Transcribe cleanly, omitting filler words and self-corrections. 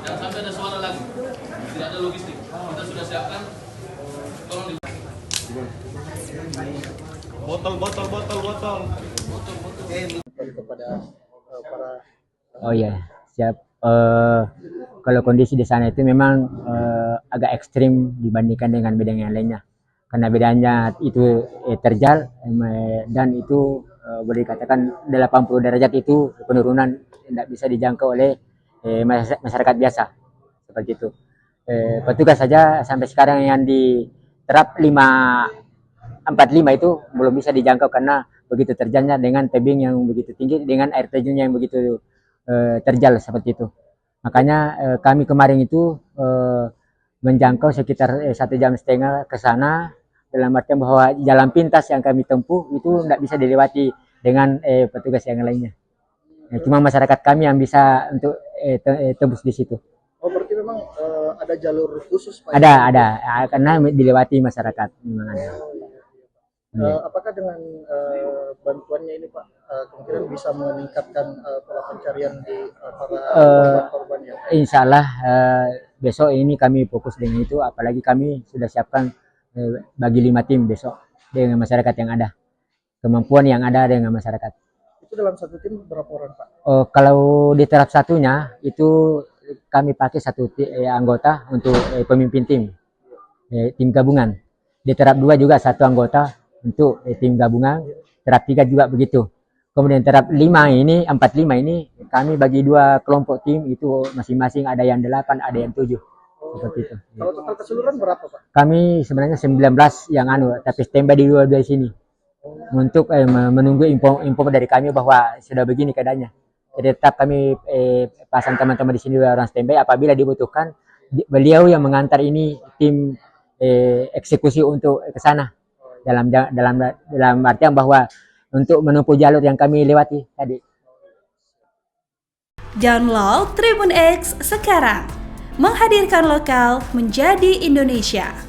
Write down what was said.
Jangan sampai ada suara lagi, tidak ada logistik. Kita sudah siapkan. Tolong di botol. Kepada para. Oh iya, siap. Kalau kondisi di sana itu memang agak ekstrim dibandingkan dengan bidang yang lainnya. Karena bedanya itu terjal dan itu boleh dikatakan 80 derajat itu penurunan tidak bisa dijangkau oleh masyarakat biasa seperti itu. Petugas saja sampai sekarang yang diterap 545 itu belum bisa dijangkau karena begitu terjalnya dengan tebing yang begitu tinggi dengan air terjunnya yang begitu terjal seperti itu. Makanya kami kemarin itu menjangkau sekitar 1,5 jam ke sana, dalam artian bahwa jalan pintas yang kami tempuh itu tidak bisa dilewati dengan petugas yang lainnya. Cuma masyarakat kami yang bisa untuk tembus di situ. Oh, berarti memang ada jalur khusus Pak? Ada, karena dilewati masyarakat memang ada. Apakah dengan bantuannya ini Pak kemungkinan bisa meningkatkan pola pencarian di para korban-korbannya? Insya Allah besok ini kami fokus dengan itu, apalagi kami sudah siapkan bagi 5 tim besok dengan masyarakat yang ada, kemampuan yang ada dengan masyarakat. Itu dalam satu tim berapa orang Pak? Kalau di terap satunya itu kami pakai satu anggota untuk pemimpin tim gabungan. Di terap 2 juga satu anggota untuk tim gabungan, terap 3 juga begitu. Kemudian terap 45 ini kami bagi 2 kelompok tim itu masing-masing ada yang 8, ada yang 7. Seperti itu. Kalau total keseluruhan berapa Pak? Kami sebenarnya 19 yang tapi standby di dua sini untuk menunggu info dari kami bahwa sudah begini keadaannya. Jadi tetap kami pasang teman-teman di sini 2 orang standby, apabila dibutuhkan beliau yang mengantar ini tim eksekusi untuk ke sana. Dalam artian bahwa untuk menempuh jalur yang kami lewati tadi. Download Tribun X sekarang, menghadirkan lokal menjadi Indonesia.